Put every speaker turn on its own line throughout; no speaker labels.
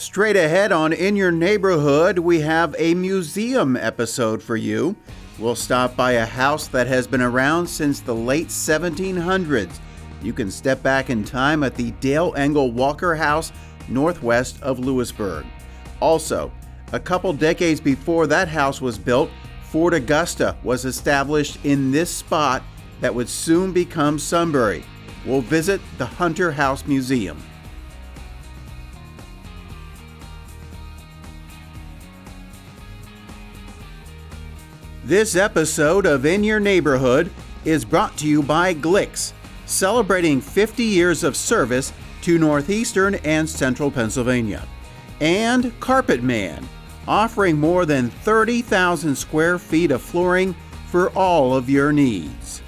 Straight ahead on In Your Neighborhood, we have a museum episode for you. We'll stop by a house that has been around since the late 1700s. You can step back in time at the Dale-Engle-Walker House, northwest of Lewisburg. Also, a couple decades before that house was built, Fort Augusta was established in this spot that would soon become Sunbury. We'll visit the Hunter House Museum. This episode of In Your Neighborhood is brought to you by Glick's, celebrating 50 years of service to northeastern and central Pennsylvania, and Carpet Man, offering more than 30,000 square feet of flooring for all of your needs.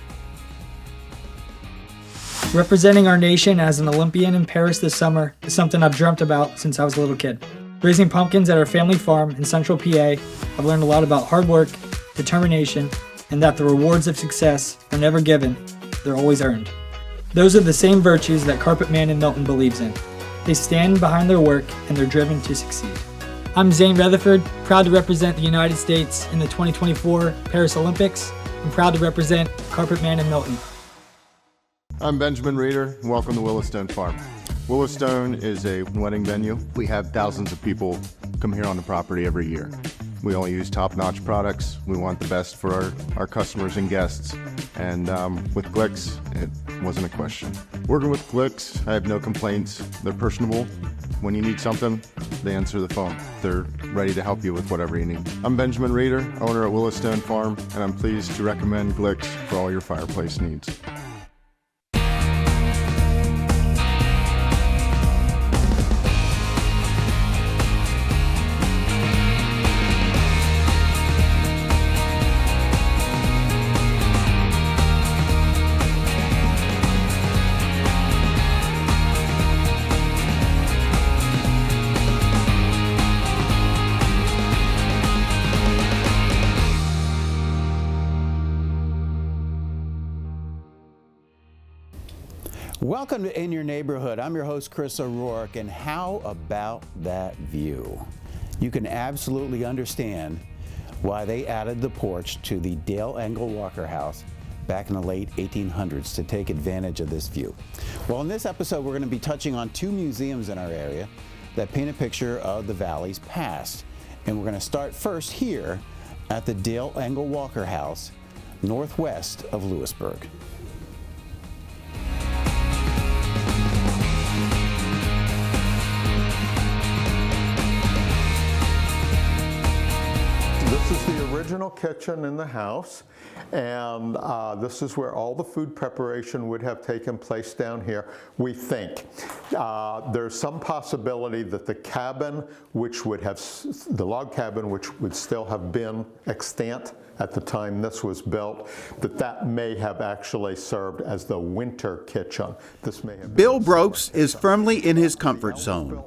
Representing our nation as an Olympian in Paris this summer is something I've dreamt about since I was a little kid. Raising pumpkins at our family farm in central PA, I've learned a lot about hard work, determination, and that the rewards of success are never given, they're always earned. Those are the same virtues that Carpet Man in Milton believes in. They stand behind their work and they're driven to succeed. I'm Zane Rutherford, proud to represent the United States in the 2024 Paris Olympics. I'm proud to represent Carpet Man in Milton.
I'm Benjamin Reeder, and welcome to Willowstone Farm. Willowstone is a wedding venue. We have thousands of people come here on the property every year. We only use top-notch products. We want the best for our customers and guests. And with Glick's, it wasn't a question. Working with Glick's, I have no complaints. They're personable. When you need something, they answer the phone. They're ready to help you with whatever you need. I'm Benjamin Reeder, owner at Willowstone Farm, and I'm pleased to recommend Glick's for all your fireplace needs.
Welcome to In Your Neighborhood. I'm your host, Chris O'Rourke, and how about that view? You can absolutely understand why they added the porch to the Dale-Engle-Walker House back in the late 1800s to take advantage of this view. Well, in this episode, we're going to be touching on two museums in our area that paint a picture of the valley's past. And we're going to start first here at the Dale-Engle-Walker House, northwest of Lewisburg.
This is the original kitchen in the house, and this is where all the food preparation would have taken place down here, we think. There's some possibility that the cabin, which would have, the log cabin, which would still have been extant at the time this was built, that may have actually served as the winter kitchen. This may have
Bill Bropes is firmly in his comfort zone,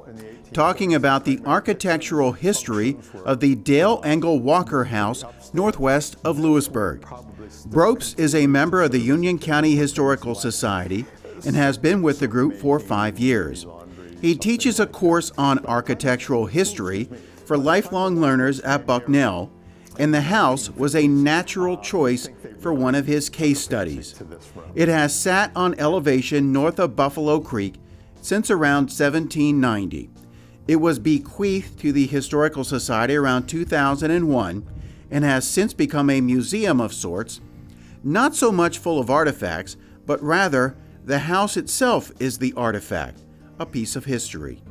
talking about the architectural history of the Dale-Engle-Walker House northwest of Lewisburg. Bropes is a member of the Union County Historical Society and has been with the group for 5 years. He teaches a course on architectural history for lifelong learners at Bucknell, and the house was a natural choice for one of his case studies. It has sat on elevation north of Buffalo Creek since around 1790. It was bequeathed to the Historical Society around 2001 and has since become a museum of sorts, not so much full of artifacts, but rather the house itself is the artifact, a piece of history.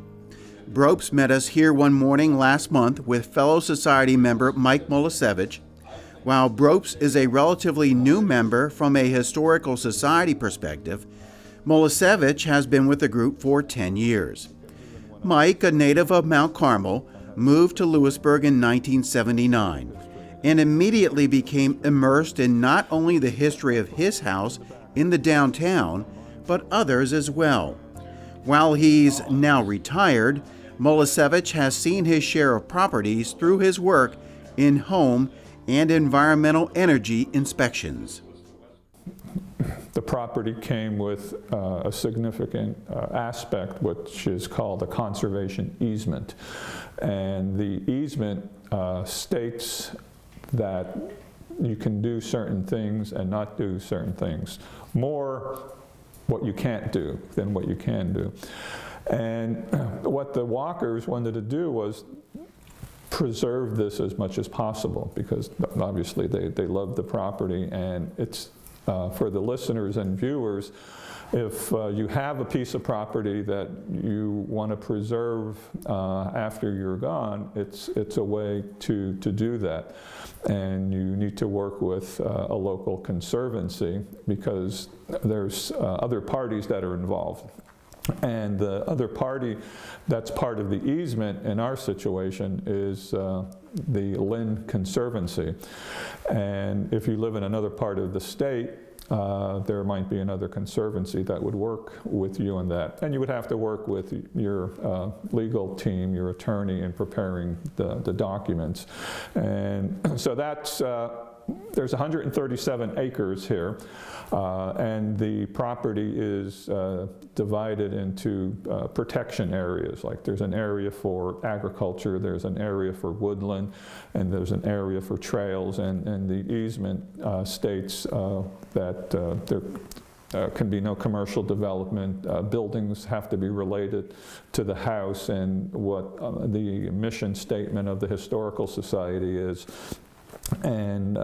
Bropes met us here one morning last month with fellow Society member Mike Molisevich. While Bropes is a relatively new member from a Historical Society perspective, Molisevich has been with the group for 10 years. Mike, a native of Mount Carmel, moved to Lewisburg in 1979 and immediately became immersed in not only the history of his house in the downtown, but others as well. While he's now retired, Molisevich has seen his share of properties through his work in home and environmental energy inspections.
The property came with a significant aspect, which is called a conservation easement. And the easement states that you can do certain things and not do certain things. More what you can't do than what you can do. And what the Walkers wanted to do was preserve this as much as possible, because obviously they love the property. And it's for the listeners and viewers, if you have a piece of property that you want to preserve after you're gone, it's a way to do that. And you need to work with a local conservancy, because there's other parties that are involved. And the other party that's part of the easement in our situation is the Lynn Conservancy. And if you live in another part of the state, there might be another conservancy that would work with you on that. And you would have to work with your legal team, your attorney, in preparing the documents. And so that's, there's 137 acres here, and the property is divided into protection areas. Like there's an area for agriculture, there's an area for woodland, and there's an area for trails, and the easement states that there can be no commercial development. Buildings have to be related to the house and what the mission statement of the Historical Society is. And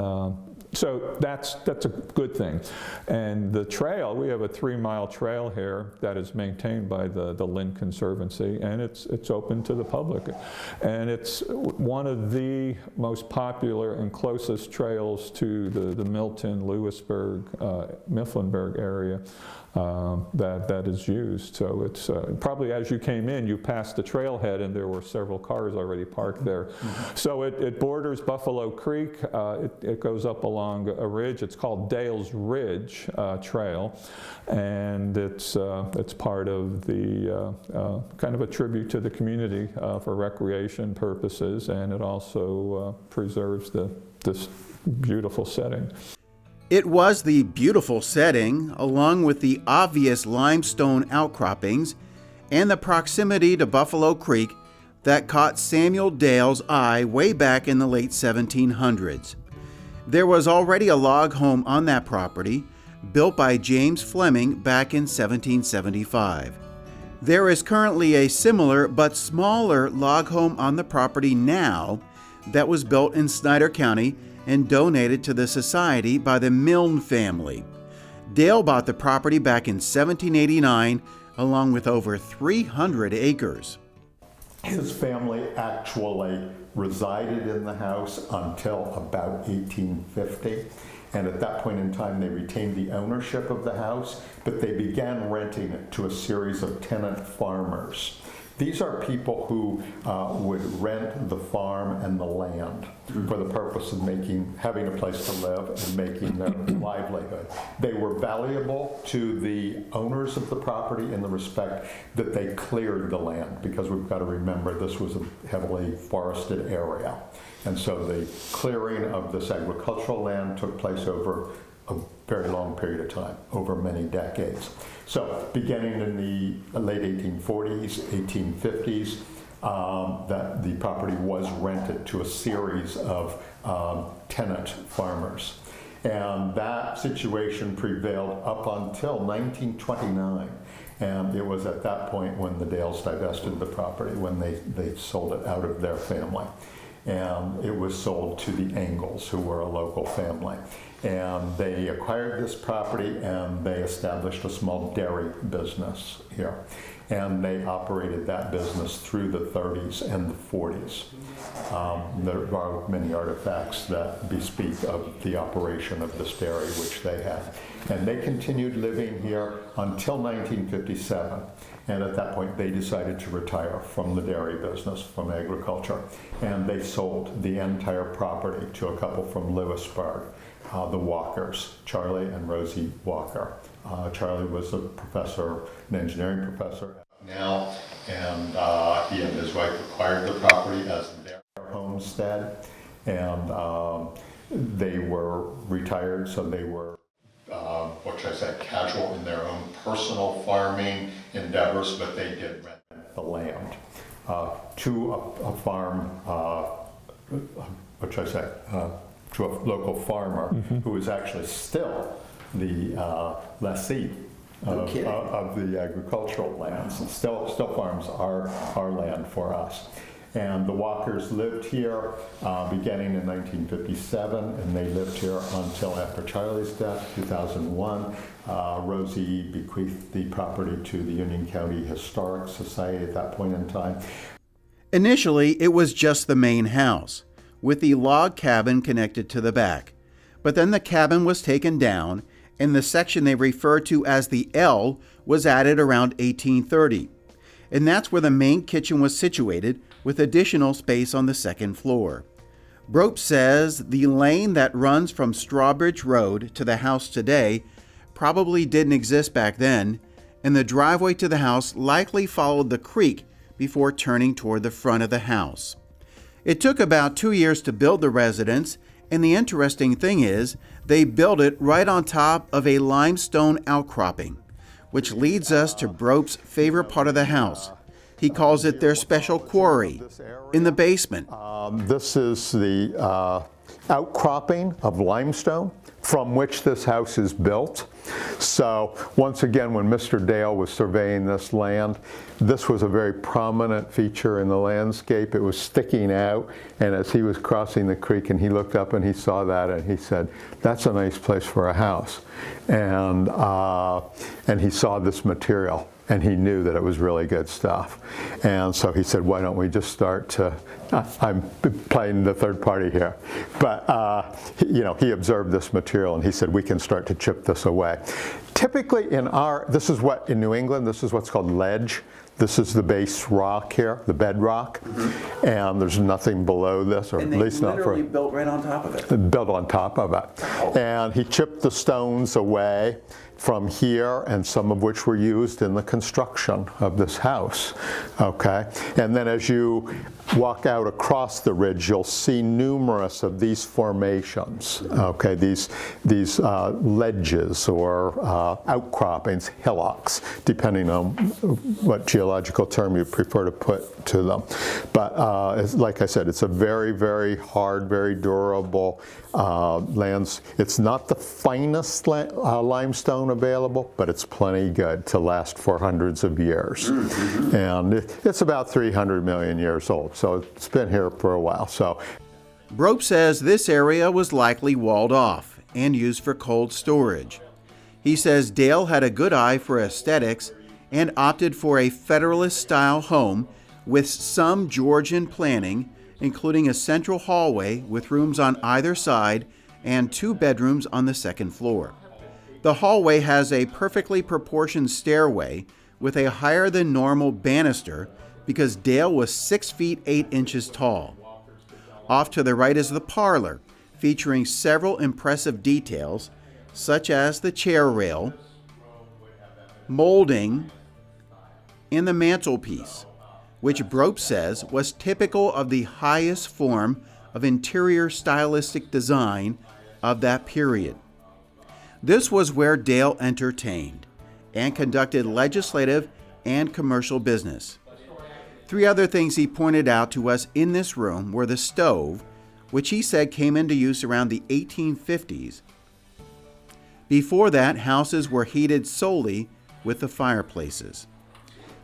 so that's a good thing. And the trail, we have a 3-mile trail here that is maintained by the Lynn Conservancy, and it's open to the public. And it's one of the most popular and closest trails to the Milton, Lewisburg, Mifflinburg area that is used. So it's probably as you came in, you passed the trailhead and there were several cars already parked there. Mm-hmm. So it borders Buffalo Creek. It goes up along a ridge. It's called Dale's Ridge Trail, and it's part of the kind of a tribute to the community for recreation purposes, and it also preserves this beautiful setting.
It was the beautiful setting, along with the obvious limestone outcroppings and the proximity to Buffalo Creek, that caught Samuel Dale's eye way back in the late 1700s. There was already a log home on that property, built by James Fleming back in 1775. There is currently a similar but smaller log home on the property now that was built in Snyder County and donated to the society by the Milne family. Dale bought the property back in 1789, along with over 300 acres.
His family actually resided in the house until about 1850. And at that point in time, they retained the ownership of the house, but they began renting it to a series of tenant farmers. These are people who would rent the farm and the land for the purpose of having a place to live and making their livelihood. They were valuable to the owners of the property in the respect that they cleared the land, because we've got to remember this was a heavily forested area. And so the clearing of this agricultural land took place over a very long period of time, over many decades. So beginning in the late 1840s, 1850s, that the property was rented to a series of tenant farmers. And that situation prevailed up until 1929. And it was at that point when the Dales divested the property, when they sold it out of their family. And it was sold to the Engles, who were a local family. And they acquired this property and they established a small dairy business here. And they operated that business through the 30s and the 40s. There are many artifacts that bespeak of the operation of this dairy, which they had. And they continued living here until 1957. And at that point, they decided to retire from the dairy business, from agriculture. And they sold the entire property to a couple from Lewisburg, the Walkers, Charlie and Rosie Walker. Charlie was a professor, an engineering professor now, and he and his wife acquired the property as their homestead. And they were retired, so they were what should I say, casual in their own personal farming endeavors, but they did rent the land to a farm, what should I say, to a local farmer who is actually still the lessee of the agricultural lands, and still farms our land for us. And the Walkers lived here beginning in 1957, and they lived here until after Charlie's death, 2001. Rosie bequeathed the property to the Union County Historic Society at that point in time.
Initially, it was just the main house, with the log cabin connected to the back. But then the cabin was taken down, and the section they refer to as the L was added around 1830. And that's where the main kitchen was situated, with additional space on the second floor. Brope says the lane that runs from Strawbridge Road to the house today probably didn't exist back then, and the driveway to the house likely followed the creek before turning toward the front of the house. It took about 2 years to build the residence, and the interesting thing is they built it right on top of a limestone outcropping, which leads us to Brope's favorite part of the house. He calls it their special quarry in the basement.
This is the outcropping of limestone from which this house is built. So once again, when Mr. Dale was surveying this land, this was a very prominent feature in the landscape. It was sticking out, and as he was crossing the creek and he looked up and he saw that and he said, that's a nice place for a house. And he saw this material, and he knew that it was really good stuff. And so he said, why don't we just start to, I'm playing the third party here, but he observed this material and he said, we can start to chip this away. Typically in in New England, this is what's called ledge. This is the base rock here, the bedrock, and there's nothing below this, or
and
at least not for.
literally built right on top of it.
Built on top of it. And he chipped the stones away from here, and some of which were used in the construction of this house, okay? And then as you walk out across the ridge, you'll see numerous of these formations, okay? These ledges or outcroppings, hillocks, depending on what geological term you prefer to put to them. But like I said, it's a very, very hard, very durable lands. It's not the finest limestone available, but it's plenty good to last for hundreds of years. And it's about 300 million years old, so it's been here for a while. So,
Brope says this area was likely walled off and used for cold storage. He says Dale had a good eye for aesthetics and opted for a Federalist-style home with some Georgian planning, including a central hallway with rooms on either side and 2 bedrooms on the second floor. The hallway has a perfectly proportioned stairway with a higher than normal banister because Dale was 6 feet 8 inches tall. Off to the right is the parlor, featuring several impressive details, such as the chair rail, molding, and the mantelpiece, which Brope says was typical of the highest form of interior stylistic design of that period. This was where Dale entertained and conducted legislative and commercial business. 3 other things he pointed out to us in this room were the stove, which he said came into use around the 1850s. Before that, houses were heated solely with the fireplaces.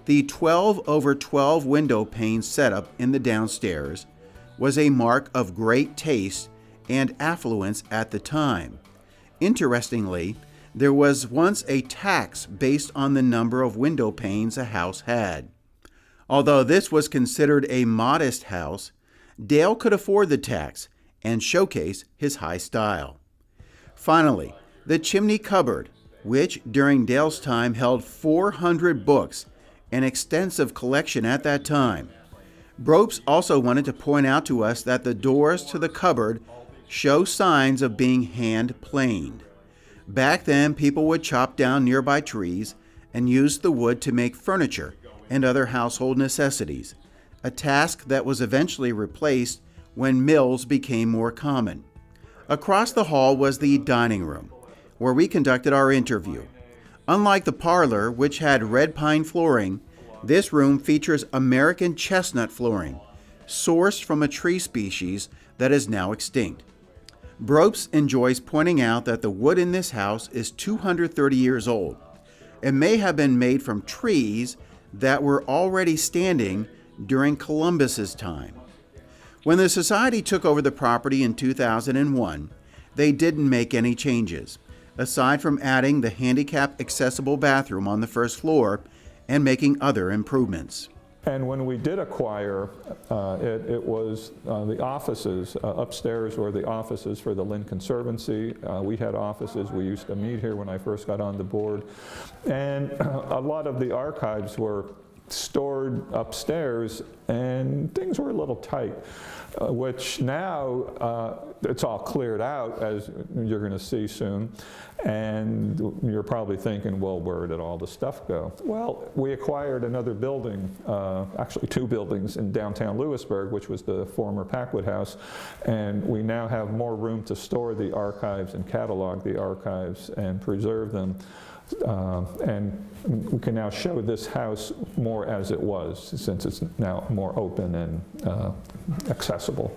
The 12/12 window pane setup in the downstairs was a mark of great taste and affluence at the time. Interestingly, there was once a tax based on the number of window panes a house had. Although this was considered a modest house, Dale could afford the tax and showcase his high style. Finally, the chimney cupboard, which during Dale's time held 400 books, an extensive collection at that time. Brope also wanted to point out to us that the doors to the cupboard show signs of being hand-planed. Back then, people would chop down nearby trees and use the wood to make furniture and other household necessities, a task that was eventually replaced when mills became more common. Across the hall was the dining room, where we conducted our interview. Unlike the parlor, which had red pine flooring, this room features American chestnut flooring, sourced from a tree species that is now extinct. Bropes enjoys pointing out that the wood in this house is 230 years old. It may have been made from trees that were already standing during Columbus's time. When the society took over the property in 2001, they didn't make any changes, aside from adding the handicap-accessible bathroom on the first floor and making other improvements.
And when we did acquire, it was the offices. Upstairs were the offices for the Lynn Conservancy. We had offices. We used to meet here when I first got on the board. And a lot of the archives were stored upstairs, and things were a little tight, which now it's all cleared out, as you're going to see soon. And you're probably thinking, well, where did all the stuff go? Well, we acquired another building, actually 2 buildings in downtown Lewisburg, which was the former Packwood House, and we now have more room to store the archives and catalog the archives and preserve them. And we can now show this house more as it was, since it's now more open and accessible.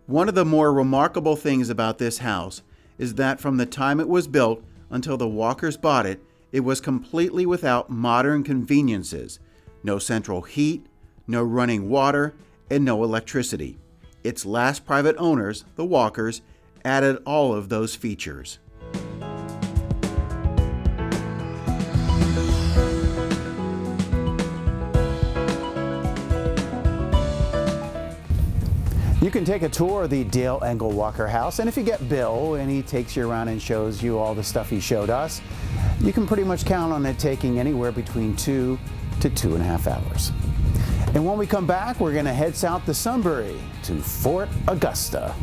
One of the more remarkable things about this house is that from the time it was built until the Walkers bought it, it was completely without modern conveniences. No central heat, no running water, and no electricity. Its last private owners, the Walkers, added all of those features.
You can take a tour of the Dale-Engle-Walker House, and if you get Bill and he takes you around and shows you all the stuff he showed us, you can pretty much count on it taking anywhere between 2 to 2.5 hours. And when we come back, we're going to head south to Sunbury to Fort Augusta.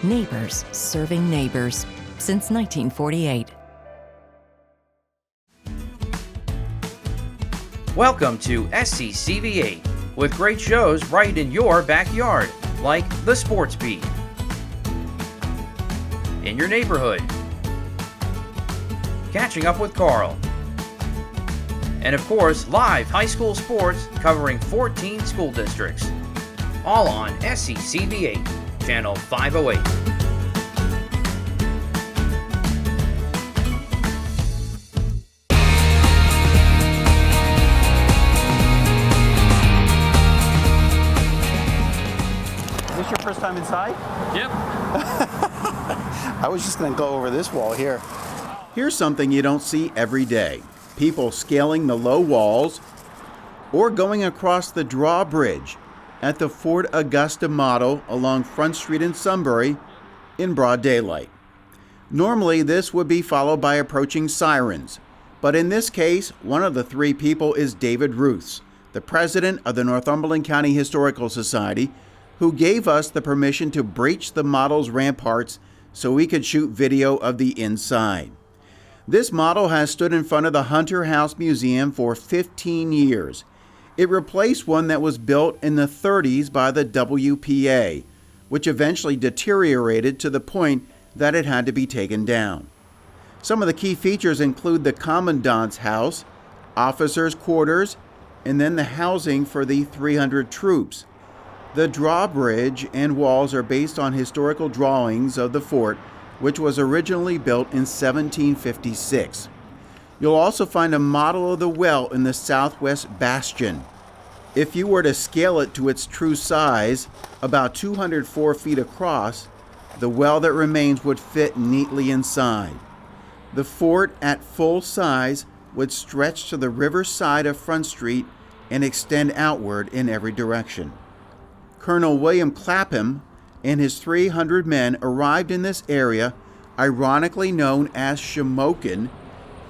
Neighbors serving neighbors since 1948.
Welcome to SCCV8 with great shows right in your backyard, like The Sports Beat, In Your Neighborhood, Catching Up with Carl, and of course live high school sports covering 14 school districts, all on SCCV8. Channel 508.
Is this your first time inside?
Yep.
I was just going to go over this wall here.
Here's something you don't see every day. People scaling the low walls or going across the drawbridge at the Fort Augusta model along Front Street in Sunbury in broad daylight. Normally, this would be followed by approaching sirens, but in this case, one of the 3 people is David Ruths, the president of the Northumberland County Historical Society, who gave us the permission to breach the model's ramparts so we could shoot video of the inside. This model has stood in front of the Hunter House Museum for 15 years. It replaced one that was built in the 30s by the WPA, which eventually deteriorated to the point that it had to be taken down. Some of the key features include the Commandant's house, officers' quarters, and then the housing for the 300 troops. The drawbridge and walls are based on historical drawings of the fort, which was originally built in 1756. You'll also find a model of the well in the southwest bastion. If you were to scale it to its true size, about 204 feet across, the well that remains would fit neatly inside. The fort at full size would stretch to the river side of Front Street and extend outward in every direction. Colonel William Clapham, and his 300 men arrived in this area, ironically known as Shamokin,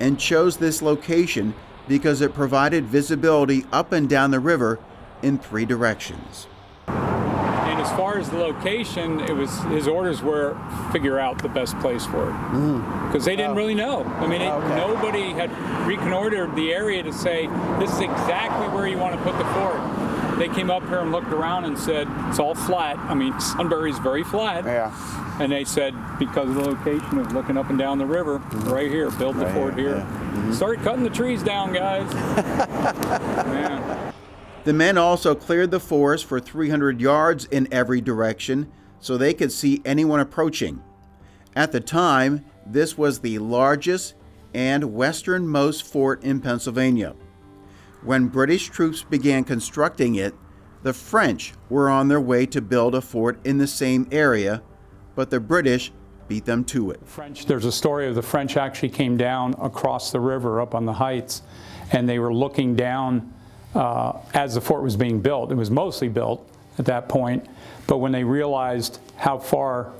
and chose this location because it provided visibility up and down the river in 3 directions.
And as far as the location, it was his orders were figure out the best place for it, because they didn't really know. I mean, nobody had reconnoitered the area to say this is exactly where you want to put the fort. They came up here and looked around and said it's all flat. I mean, Sunbury's very flat.
Yeah.
And they said because of the location of looking up and down the river, right here, build the fort here. Start cutting the trees down, guys. Man.
The men also cleared the forest for 300 yards in every direction so they could see anyone approaching. At the time, this was the largest and westernmost fort in Pennsylvania. When British troops began constructing it, the French were on their way to build a fort in the same area, but the British beat them to it.
There's a story of the French actually came down across the river up on the heights, and they were looking down as the fort was being built. It was mostly built at that point, but when they realized how far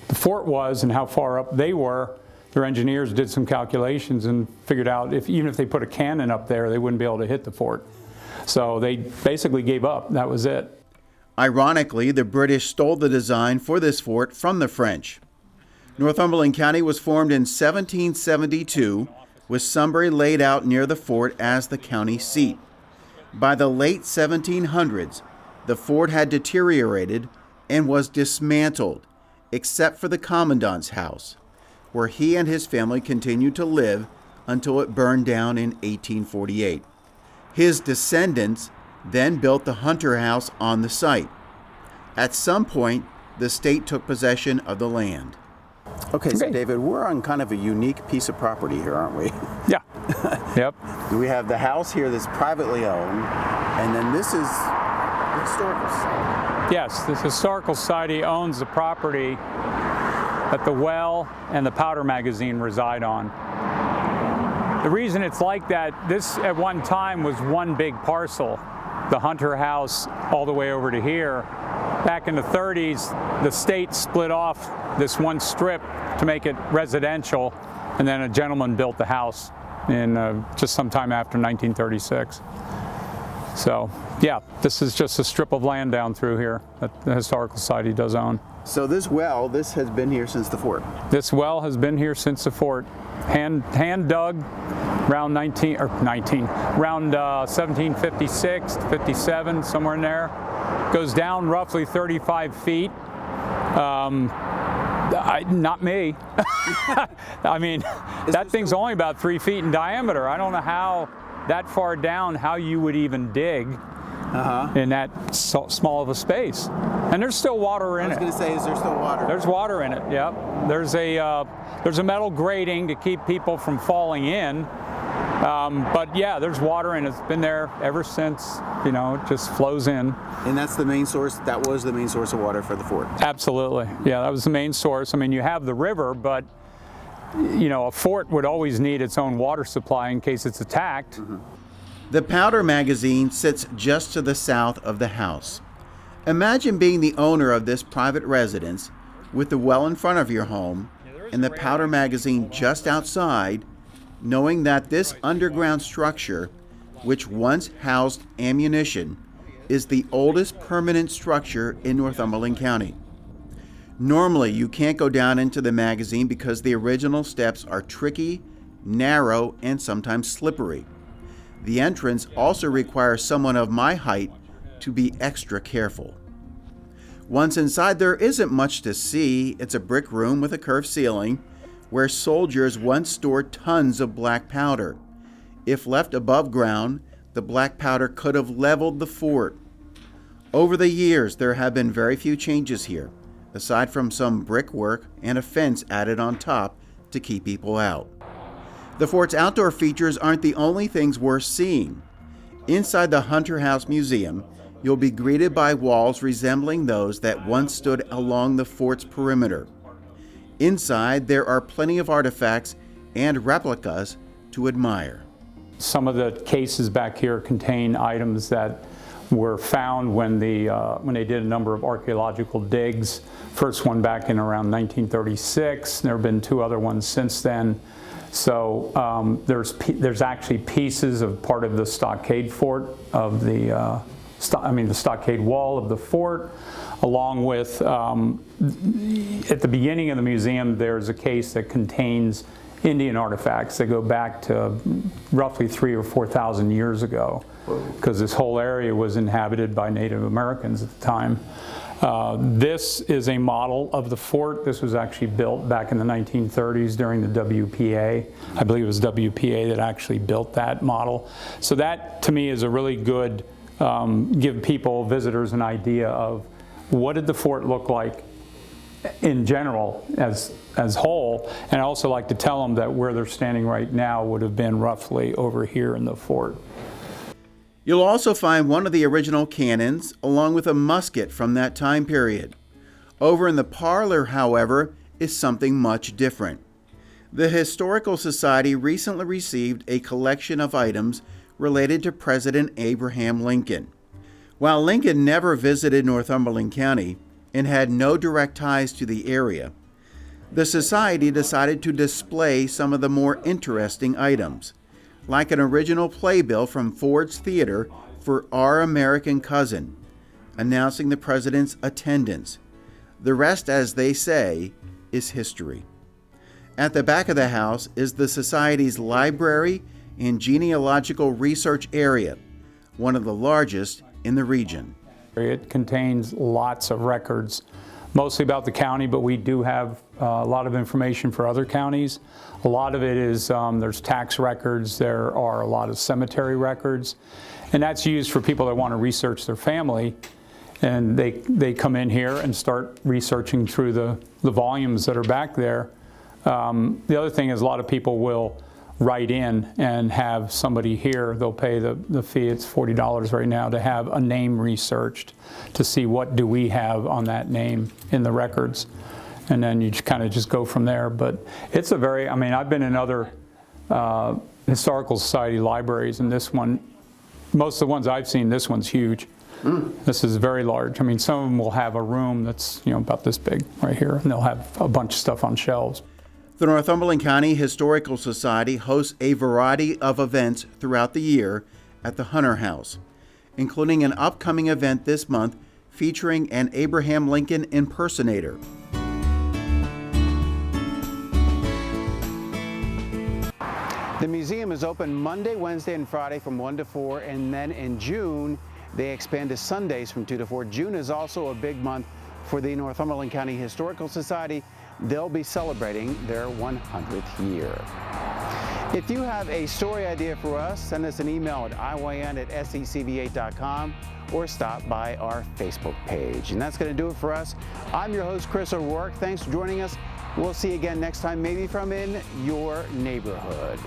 the fort was and how far up they were, their engineers did some calculations and figured out even if they put a cannon up there, they wouldn't be able to hit the fort. So they basically gave up. That was it.
Ironically, the British stole the design for this fort from the French. Northumberland County was formed in 1772, with Sunbury laid out near the fort as the county seat. By the late 1700s, the fort had deteriorated and was dismantled, except for the commandant's house, where he and his family continued to live until it burned down in 1848. His descendants then built the Hunter House on the site. At some point, the state took possession of the land.
Okay, so David, we're on kind of a unique piece of property here, aren't we?
Yeah. Yep.
We have the house here that's privately owned, and then this is the historical society.
Yes, this historical society owns the property that the well and the powder magazine reside on. The reason it's like that, this at one time was one big parcel, the Hunter House all the way over to here. Back in the 30s, the state split off this one strip to make it residential, and then a gentleman built the house in just sometime after 1936. So, yeah, this is just a strip of land down through here that the Historical Society does own.
So this well, this has been here since the fort?
This well has been here since the fort. Hand dug around 1756, 57, somewhere in there. Goes down roughly 35 feet. Not me. I mean, that thing's only about 3 feet in diameter. I don't know how that far down, how you would even dig in that small of a space. And there's still water in it.
I was going to say, is there still water?
There's water in it, yep. There's a metal grating to keep people from falling in. But yeah, there's water in it. It's been there ever since, you know, it just flows in.
And that's the main source, that was the main source of water for the fort?
Absolutely, yeah, that was the main source. I mean, you have the river, but, you know, a fort would always need its own water supply in case it's attacked.
The powder magazine sits just to the south of the house. Imagine being the owner of this private residence with the well in front of your home and the powder magazine just outside, knowing that this underground structure, which once housed ammunition, is the oldest permanent structure in Northumberland County. Normally, you can't go down into the magazine because the original steps are tricky, narrow, and sometimes slippery. The entrance also requires someone of my height to be extra careful. Once inside, there isn't much to see. It's a brick room with a curved ceiling where soldiers once stored tons of black powder. If left above ground, the black powder could have leveled the fort. Over the years, there have been very few changes here, aside from some brickwork and a fence added on top to keep people out. The fort's outdoor features aren't the only things worth seeing. Inside the Hunter House Museum, you'll be greeted by walls resembling those that once stood along the fort's perimeter. Inside, there are plenty of artifacts and replicas to admire.
Some of the cases back here contain items that were found when they did a number of archaeological digs. First one back in around 1936. There have been 2 other ones since then. So there's actually pieces of part of the stockade fort of the stockade wall of the fort, along with at the beginning of the museum there's a case that contains Indian artifacts that go back to roughly 3,000 or 4,000 years ago, because this whole area was inhabited by Native Americans at the time. This is a model of the fort. This was actually built back in the 1930s during the WPA. I believe it was WPA that actually built that model. So that, to me, is a really good, give people, visitors, an idea of what did the fort look like in general as whole, and I also like to tell them that where they're standing right now would have been roughly over here in the fort.
You'll also find one of the original cannons, along with a musket from that time period. Over in the parlor, however, is something much different. The Historical Society recently received a collection of items related to President Abraham Lincoln. While Lincoln never visited Northumberland County and had no direct ties to the area, the Society decided to display some of the more interesting items, like an original playbill from Ford's Theater for Our American Cousin, announcing the president's attendance. The rest, as they say, is history. At the back of the house is the Society's library and genealogical research area, one of the largest in the region.
It contains lots of records, mostly about the county, but we do have a lot of information for other counties. A lot of it is, there's tax records, there are a lot of cemetery records, and that's used for people that want to research their family, and they come in here and start researching through the volumes that are back there. The other thing is a lot of people will write in and have somebody here, they'll pay the fee, it's $40 right now, to have a name researched to see what do we have on that name in the records. And then you kind of just go from there. But it's a very, I mean, I've been in other Historical Society libraries, and this one, most of the ones I've seen, this one's huge. This is very large. I mean, some of them will have a room that's, about this big right here, and they'll have a bunch of stuff on shelves.
The Northumberland County Historical Society hosts a variety of events throughout the year at the Hunter House, including an upcoming event this month featuring an Abraham Lincoln impersonator.
The museum is open Monday, Wednesday, and Friday from 1 to 4, and then in June, they expand to Sundays from 2 to 4. June is also a big month for the Northumberland County Historical Society. They'll be celebrating their 100th year. If you have a story idea for us, send us an email at IYN@SECV8.com or stop by our Facebook page. And that's going to do it for us. I'm your host, Chris O'Rourke. Thanks for joining us. We'll see you again next time, maybe from in your neighborhood.